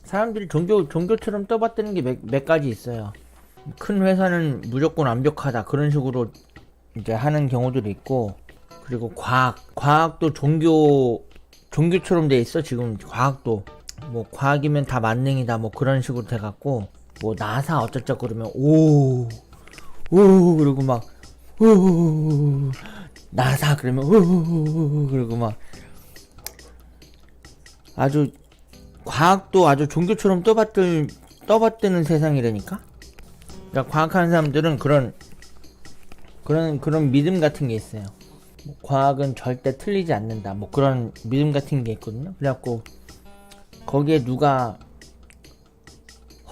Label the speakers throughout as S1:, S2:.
S1: 사람들이 종교처럼 떠받드는 게 몇 가지 있어요. 큰 회사는 무조건 완벽하다 그런 식으로 이제 하는 경우들이 있고, 그리고 과학도 종교처럼 돼 있어. 지금 과학도 뭐 과학이면 다 만능이다 뭐 그런 식으로 돼갖고, 뭐 나사 어쩌쩌 그러면 오 그러고 막 오 나사 그러면 오 그러고 막, 아주 과학도 아주 종교처럼 떠받드는 세상이라니까. 그러니까 과학하는 사람들은 그런 믿음 같은 게 있어요. 뭐 과학은 절대 틀리지 않는다 뭐 그런 믿음 같은 게 있거든요. 그래갖고 거기에 누가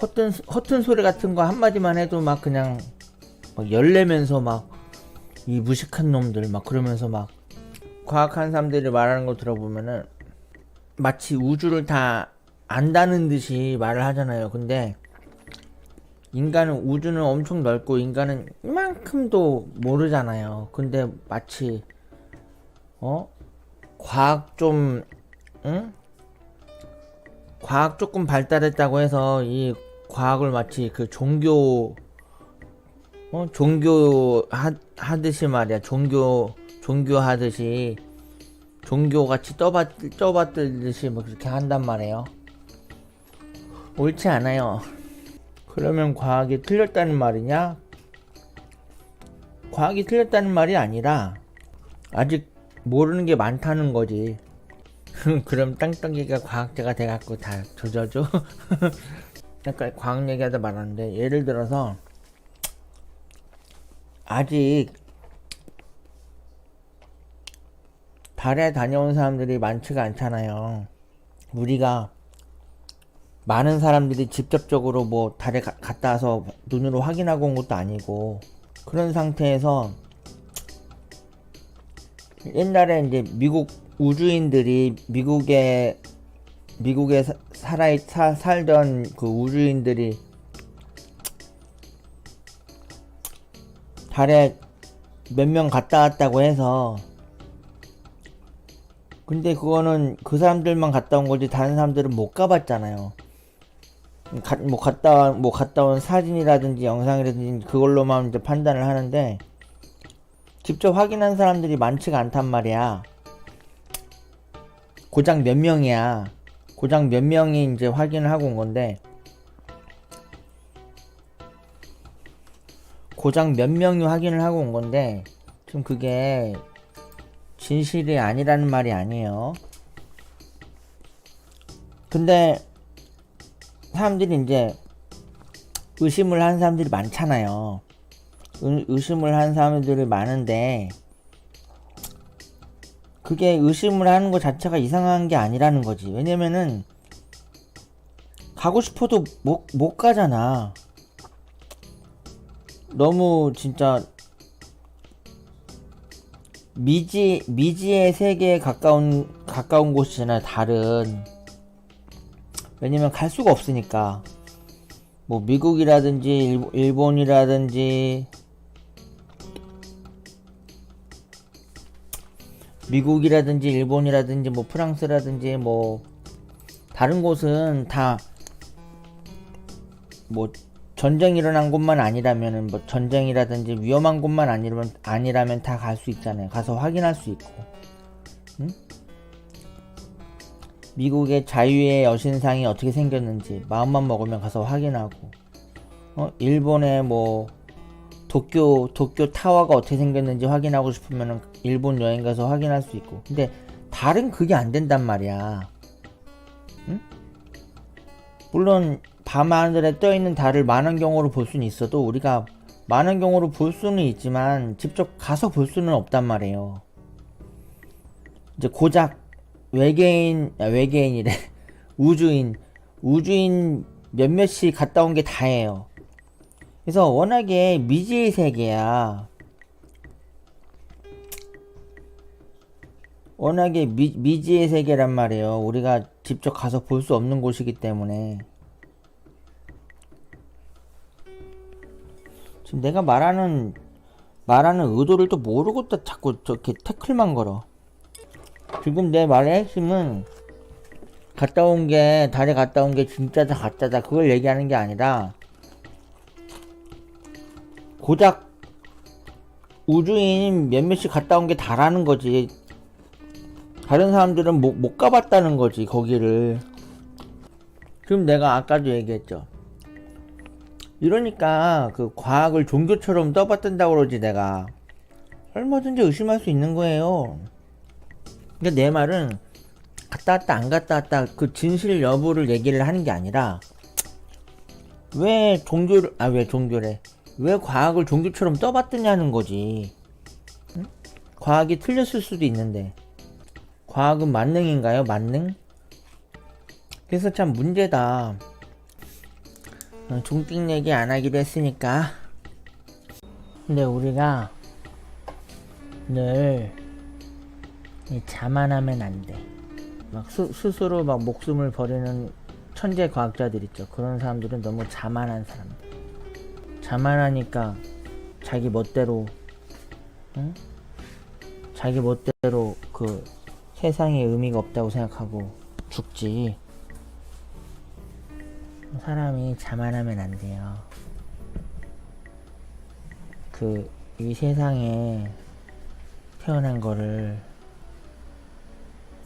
S1: 허튼 소리 같은 거 한마디만 해도 막 그냥 막 열내면서 막 이 무식한 놈들 막 그러면서 막, 과학하는 사람들이 말하는 거 들어보면은 마치 우주를 다 안다는 듯이 말을 하잖아요. 근데 우주는 엄청 넓고 인간은 이만큼도 모르잖아요. 근데 마치 과학 좀 응? 과학 조금 발달했다고 해서 이 과학을 마치 그 종교 하듯이 말이야. 종교 하듯이 종교같이 떠받들듯이 뭐 그렇게 한단 말이에요. 옳지 않아요. 그러면 과학이 틀렸다는 말이냐? 과학이 틀렸다는 말이 아니라 아직 모르는 게 많다는 거지. 그럼 땅덩이가 과학자가 돼갖고 다 조져줘? 약간 과학 얘기하다 말하는데, 예를 들어서 아직 달에 다녀온 사람들이 많지가 않잖아요. 우리가 많은 사람들이 직접적으로 뭐 달에 갔다 와서 눈으로 확인하고 온 것도 아니고, 그런 상태에서 옛날에 이제 미국 우주인들이 미국에 살던 그 우주인들이 달에 몇 명 갔다 왔다고 해서, 근데 그거는 그 사람들만 갔다 온 거지 다른 사람들은 못 가봤잖아요. 갔다 온 사진이라든지 영상이라든지 그걸로만 이제 판단을 하는데, 직접 확인한 사람들이 많지가 않단 말이야. 고작 몇 명이야. 고작 몇 명이 이제 확인을 하고 온 건데, 고작 몇 명이 확인을 하고 온 건데, 지금 그게 진실이 아니라는 말이 아니에요. 근데 사람들이 이제 의심을 하는 사람들이 많잖아요. 의심을 하는 사람들이 많은데, 그게 의심을 하는 것 자체가 이상한 게 아니라는 거지. 왜냐면은 가고 싶어도 못 가잖아. 너무 진짜 미지의 세계에 가까운 곳이잖아, 달은. 왜냐면 갈 수가 없으니까. 뭐 미국이라든지 일본이라든지 뭐 프랑스라든지 뭐 다른 곳은 다 뭐 전쟁 일어난 곳만 아니라면은, 뭐 전쟁이라든지 위험한 곳만 아니라면 다 갈 수 있잖아요. 가서 확인할 수 있고. 응? 미국의 자유의 여신상이 어떻게 생겼는지 마음만 먹으면 가서 확인하고, 일본의 뭐 도쿄 타워가 어떻게 생겼는지 확인하고 싶으면 일본 여행 가서 확인할 수 있고. 근데 달은 그게 안 된단 말이야. 응? 물론 밤하늘에 떠있는 달을 만원경으로 볼 수는 있어도, 우리가 만원경으로 볼 수는 있지만 직접 가서 볼 수는 없단 말이에요. 이제 고작 외계인이래. 우주인 몇몇이 갔다 온 게 다예요. 그래서 워낙에 미지의 세계야. 워낙에 미지의 세계란 말이에요. 우리가 직접 가서 볼 수 없는 곳이기 때문에. 지금 내가 말하는 의도를 또 모르고 또 자꾸 저렇게 태클만 걸어. 지금 내 말의 핵심은 달에 갔다 온 게 진짜다 가짜다 그걸 얘기하는 게 아니라 고작 우주인 몇몇이 갔다 온 게 다라는 거지. 다른 사람들은 못 가봤다는 거지 거기를. 그럼 내가 아까도 얘기했죠. 이러니까 그 과학을 종교처럼 떠받든다고 그러지. 내가 얼마든지 의심할 수 있는 거예요. 그러니까 내 말은 갔다 왔다 안 갔다 왔다 그 진실 여부를 얘기를 하는 게 아니라 왜 종교래 왜 과학을 종교처럼 떠받드냐는 거지. 응? 과학이 틀렸을 수도 있는데 과학은 만능인가요? 만능? 그래서 참 문제다. 종띵 얘기 안 하기로 했으니까. 근데 우리가 늘 자만하면 안 돼. 막 스스로 막 목숨을 버리는 천재 과학자들 있죠. 그런 사람들은 너무 자만한 사람들. 자만하니까 자기 멋대로, 응? 자기 멋대로 그 세상에 의미가 없다고 생각하고 죽지. 사람이 자만하면 안 돼요. 이 세상에 태어난 거를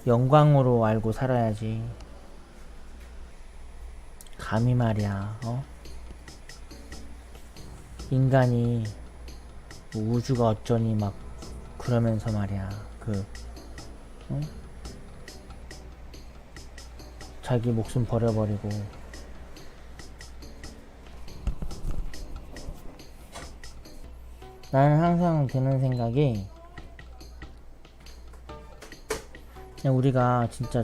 S1: 영광으로 알고 살아야지. 감히 말이야, 인간이 뭐 우주가 어쩌니 막 그러면서 말이야, 자기 목숨 버려버리고. 나는 항상 드는 생각이 그냥 우리가 진짜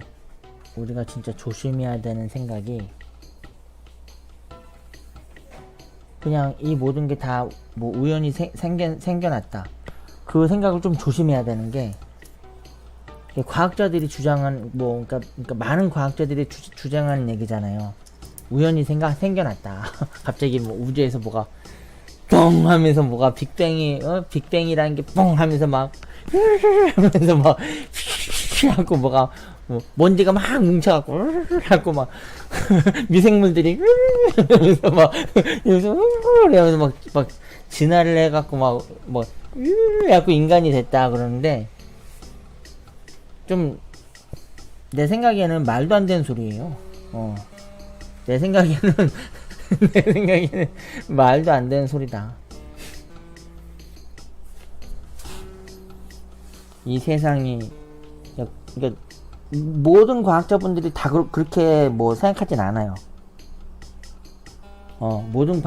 S1: 조심해야 되는 생각이 그냥 이 모든 게 다 뭐 우연히 생겨났다. 그 생각을 좀 조심해야 되는 게 과학자들이 주장한 그러니까 많은 과학자들이 주장하는 얘기잖아요. 우연히 생겨났다. 갑자기 뭐 우주에서 뭐가 뻥 하면서 뭐가 빅뱅이라는 게 뻥 하면서 막 하면서 막 하고 뭐가 먼지가 막 뭉쳐갖고 하고 막 미생물들이 하면서 막 이러면서 막 진화를 해갖고 막 해갖고 인간이 됐다 그러는데 좀 내 생각에는 말도 안 되는 소리예요. 내 생각에는 말도 안 되는 소리다. 이 세상이 그러니까 모든 과학자분들이 다 그렇게 뭐 생각하진 않아요. 모든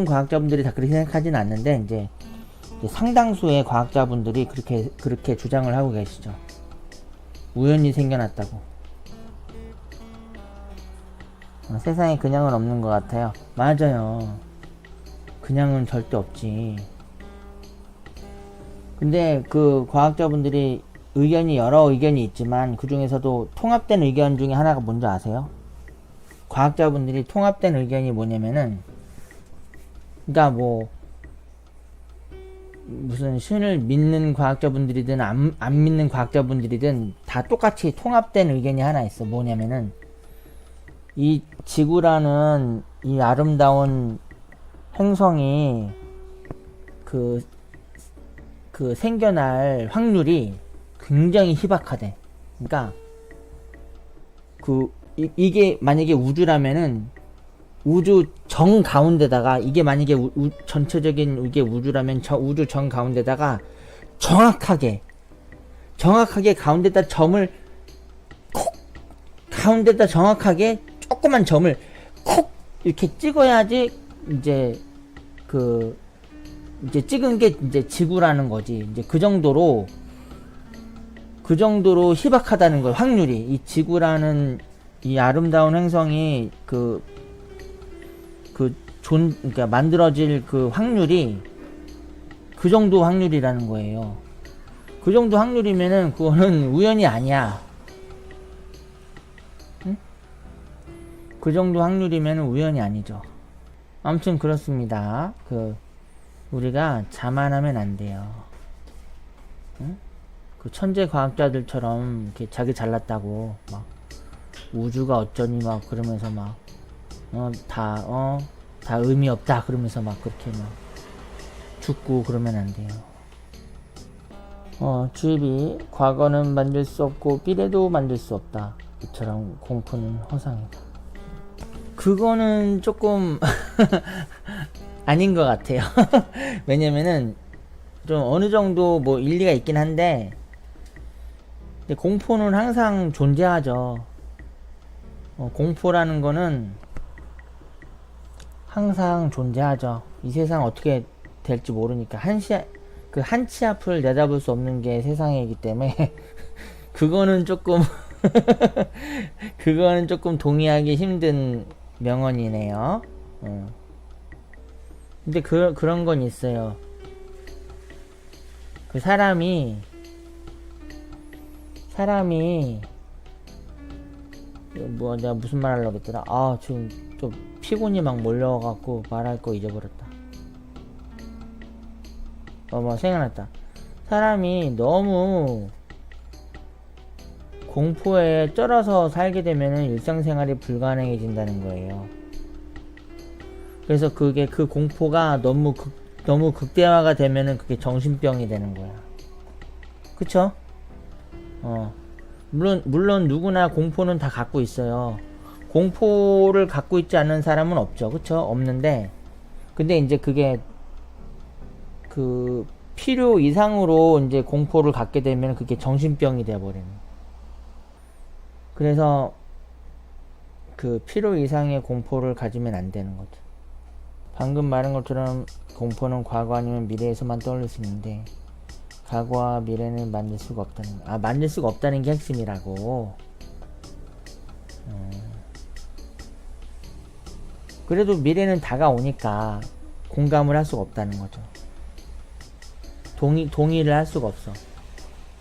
S1: 과학자분들이 다 그렇게 생각하진 않는데 이제 상당수의 과학자분들이 그렇게 주장을 하고 계시죠. 우연히 생겨났다고. 세상에 그냥은 없는 것 같아요. 맞아요. 그냥은 절대 없지. 근데 그 과학자분들이 여러 의견이 있지만 그 중에서도 통합된 의견 중에 하나가 뭔지 아세요? 과학자분들이 통합된 의견이 뭐냐면은 그러니까 뭐 무슨 신을 믿는 과학자분들이든 안 믿는 과학자분들이든 다 똑같이 통합된 의견이 하나 있어. 뭐냐면은 이 지구라는 이 아름다운 행성이 그 생겨날 확률이 굉장히 희박하대. 그러니까 이게 만약에 우주라면은 우주 정 가운데다가 이게 만약에 전체적인 이게 우주라면 우주 정 가운데다가 정확하게 가운데다 점을 콕 가운데다 정확하게 조그만 점을 콕 이렇게 찍어야지 이제 이제 찍은 게 이제 지구라는 거지. 이제 그 정도로 희박하다는 거예요. 확률이 이 지구라는 이 아름다운 행성이 그러니까 만들어질 그 확률이 그 정도 확률이라는 거예요. 그 정도 확률이면은 그거는 우연이 아니야. 응? 그 정도 확률이면은 우연이 아니죠. 아무튼 그렇습니다. 우리가 자만하면 안 돼요. 응? 그 천재 과학자들처럼 이렇게 자기 잘났다고 막 우주가 어쩌니 막 그러면서 막 다 의미 없다 그러면서 막 그렇게 막 죽고 그러면 안 돼요. 주입이 과거는 만들 수 없고 미래도 만들 수 없다. 이처럼 공포는 허상이다. 그거는 조금 아닌 것 같아요. 왜냐면은 좀 어느 정도 뭐 일리가 있긴 한데, 근데 공포는 항상 존재하죠. 공포라는 거는 항상 존재하죠. 이 세상 어떻게 될지 모르니까 한 치 앞을 내다볼 수 없는 게 세상이기 때문에 그거는 조금 그거는 조금 동의하기 힘든 명언이네요. 근데 그런 건 있어요. 그 사람이 뭐 내가 무슨 말 하려고 했더라. 지금 좀 피곤이 막 몰려와갖고 말할 거 잊어버렸다. 뭐 생각났다. 사람이 너무 공포에 쩔어서 살게 되면은 일상생활이 불가능해진다는 거예요. 그래서 그 공포가 너무 극대화가 되면은 그게 정신병이 되는 거야. 그쵸? 물론 누구나 공포는 다 갖고 있어요. 공포를 갖고 있지 않는 사람은 없죠. 그쵸? 없는데, 근데 이제 그게 그 필요 이상으로 이제 공포를 갖게 되면 그게 정신병이 되어버리는. 그래서 그 필요 이상의 공포를 가지면 안 되는 거죠. 방금 말한 것처럼 공포는 과거 아니면 미래에서만 떠올릴 수 있는데, 과거와 미래는 만들 수가 없다는 게 핵심이라고. 그래도 미래는 다가오니까 공감을 할 수가 없다는 거죠. 동의를 할 수가 없어.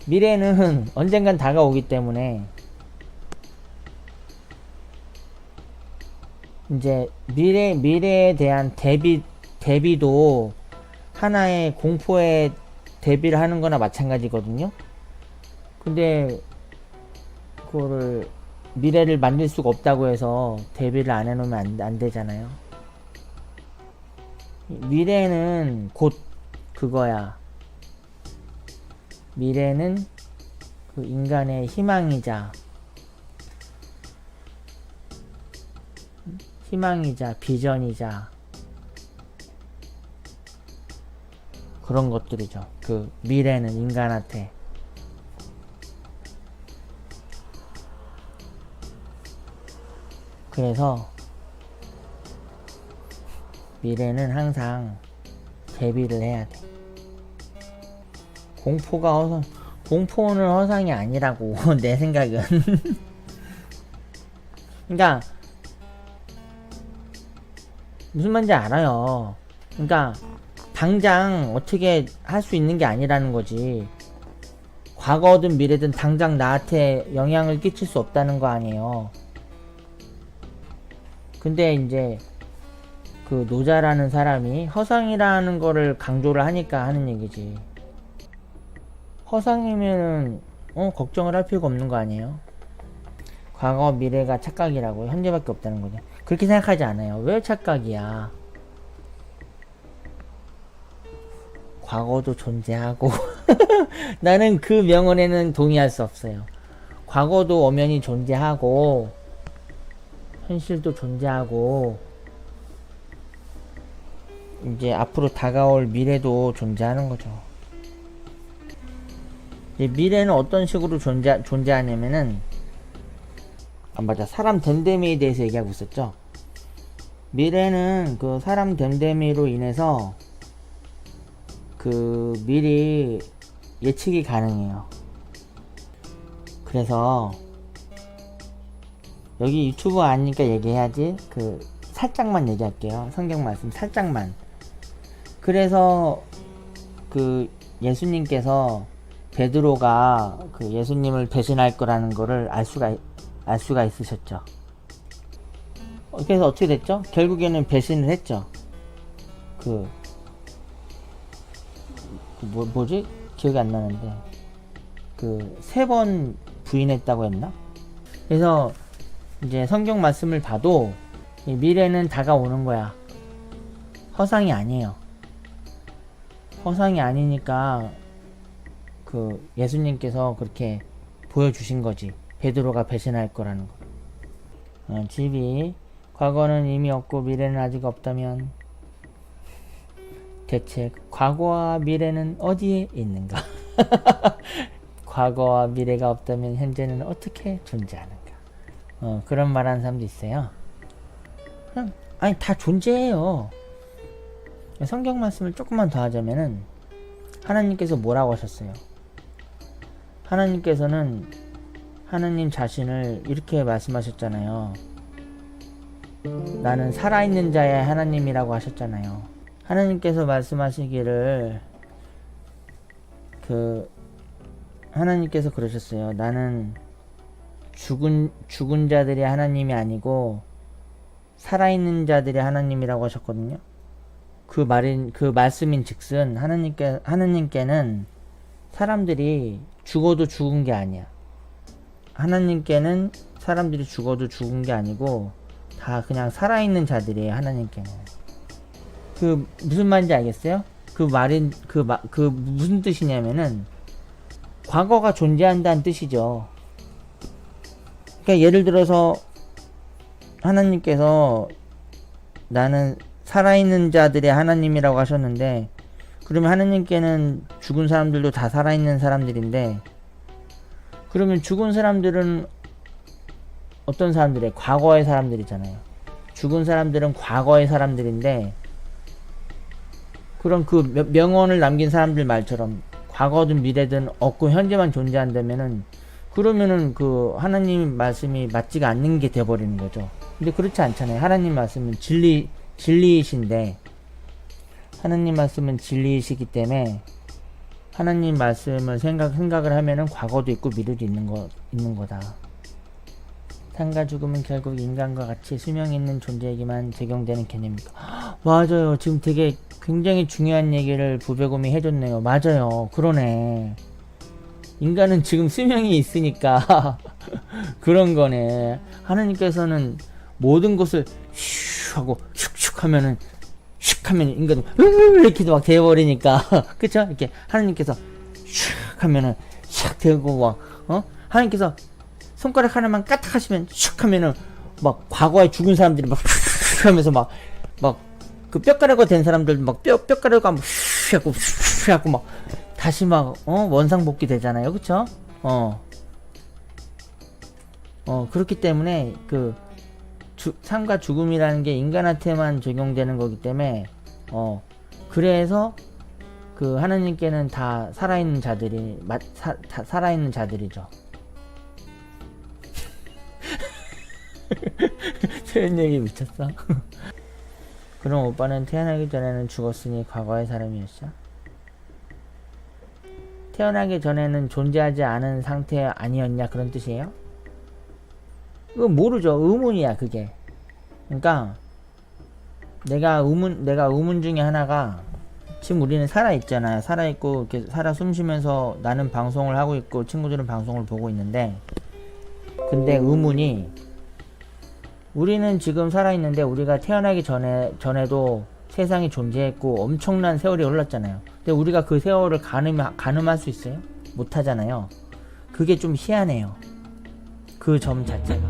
S1: 미래는 언젠간 다가오기 때문에 이제 미래에 대한 대비도 하나의 공포에 대비를 하는 거나 마찬가지거든요. 근데 그거를 미래를 만들 수가 없다고 해서 대비를 안 해놓으면 안 되잖아요. 미래는 곧 그거야. 미래는 그 인간의 희망이자 비전이자 그런 것들이죠. 그 미래는 인간한테. 그래서 미래는 항상 대비를 해야 돼. 공포는 허상이 아니라고 내 생각은. 그러니까 무슨 말인지 알아요. 그러니까 당장 어떻게 할 수 있는 게 아니라는 거지. 과거든 미래든 당장 나한테 영향을 끼칠 수 없다는 거 아니에요. 근데 이제 그 노자라는 사람이 허상이라는 거를 강조를 하니까 하는 얘기지. 허상이면은 걱정을 할 필요가 없는 거 아니에요? 과거 미래가 착각이라고, 현재밖에 없다는 거죠. 그렇게 생각하지 않아요. 왜 착각이야? 과거도 존재하고 나는 그 명언에는 동의할 수 없어요. 과거도 엄연히 존재하고 현실도 존재하고 이제 앞으로 다가올 미래도 존재하는 거죠. 이제 미래는 어떤 식으로 존재하냐면은, 맞아, 사람 됨됨이에 대해서 얘기하고 있었죠. 미래는 그 사람 됨됨이로 인해서 그 미리 예측이 가능해요. 그래서 여기 유튜브 아니니까 얘기해야지. 그 살짝만 얘기할게요. 성경 말씀 살짝만. 그래서 그 예수님께서 베드로가 그 예수님을 배신할 거라는 거를 알 수가 있으셨죠. 그래서 어떻게 됐죠? 결국에는 배신을 했죠. 뭐지? 기억이 안 나는데 그 3번 부인했다고 했나? 그래서 이제 성경 말씀을 봐도 이 미래는 다가오는 거야. 허상이 아니에요. 허상이 아니니까 그 예수님께서 그렇게 보여주신 거지. 베드로가 배신할 거라는 거. 집이 과거는 이미 없고 미래는 아직 없다면 대체 과거와 미래는 어디에 있는가? 과거와 미래가 없다면 현재는 어떻게 존재하는가? 그런 말하는 사람도 있어요. 그냥 아니 다 존재해요. 성경 말씀을 조금만 더 하자면은 하나님께서 뭐라고 하셨어요? 하나님께서는 하나님 자신을 이렇게 말씀하셨잖아요. 나는 살아있는 자의 하나님이라고 하셨잖아요. 하나님께서 말씀하시기를 하나님께서 그러셨어요. 나는 죽은 자들의 하나님이 아니고 살아있는 자들의 하나님이라고 하셨거든요. 그 말씀인 즉슨 하나님께는 사람들이 죽어도 죽은 게 아니야. 하나님께는 사람들이 죽어도 죽은 게 아니고 다 그냥 살아있는 자들이에요. 하나님께는. 무슨 말인지 알겠어요? 무슨 뜻이냐면은 과거가 존재한다는 뜻이죠. 그러니까 예를 들어서 하나님께서 나는 살아있는 자들의 하나님이라고 하셨는데, 그러면 하나님께는 죽은 사람들도 다 살아있는 사람들인데, 그러면 죽은 사람들은 어떤 사람들이에요? 과거의 사람들이잖아요. 죽은 사람들은 과거의 사람들인데, 그럼 그 명언을 남긴 사람들 말처럼 과거든 미래든 없고 현재만 존재한다면은, 그러면은 그 하나님 말씀이 맞지가 않는 게 돼버리는 거죠. 근데 그렇지 않잖아요. 하나님 말씀은 진리이신데, 하나님 말씀은 진리이시기 때문에 하나님 말씀을 생각을 하면은 과거도 있고 미래도 있는 거다. 삶과 죽음은 결국 인간과 같이 수명이 있는 존재에게만 적용되는 개념입니다. 맞아요. 지금 되게 굉장히 중요한 얘기를 부배곰이 해줬네요. 맞아요. 그러네. 인간은 지금 수명이 있으니까 그런 거네. 하나님께서는 모든 것을 슉 하고 슉슉 하면은 슉 하면 인간은 이렇게 막 되어버리니까 그쵸? 이렇게 하나님께서 슉 하면은 슉 되고 막 하나님께서 손가락 하나만 까딱 하시면 슉 하면은 막 과거에 죽은 사람들이 막 슉 하면서 막 그 뼈가루가 된 사람들 막 뼈가루가 막 슉 하고 슉 하고 막 다시 막 원상복귀 되잖아요. 그쵸? 그렇기 때문에 삶과 죽음이라는 게 인간한테만 적용되는 거기 때문에 그래서 그 하나님께는 다 살아있는 자들이 다 살아있는 자들이죠. 표현 얘기 미쳤어. 그럼 오빠는 태어나기 전에는 죽었으니 과거의 사람이었어? 태어나기 전에는 존재하지 않은 상태 아니었냐 그런 뜻이에요? 그건 모르죠. 의문이야 그게. 그러니까 내가 의문 중에 하나가, 지금 우리는 살아있잖아요. 살아있고 이렇게 살아 숨쉬면서 나는 방송을 하고 있고 친구들은 방송을 보고 있는데, 근데 의문이, 우리는 지금 살아있는데 우리가 태어나기 전에도 세상이 존재했고 엄청난 세월이 흘렀잖아요. 근데 우리가 그 세월을 가늠할 수 있어요? 못하잖아요. 그게 좀 희한해요. 그 점 자체가.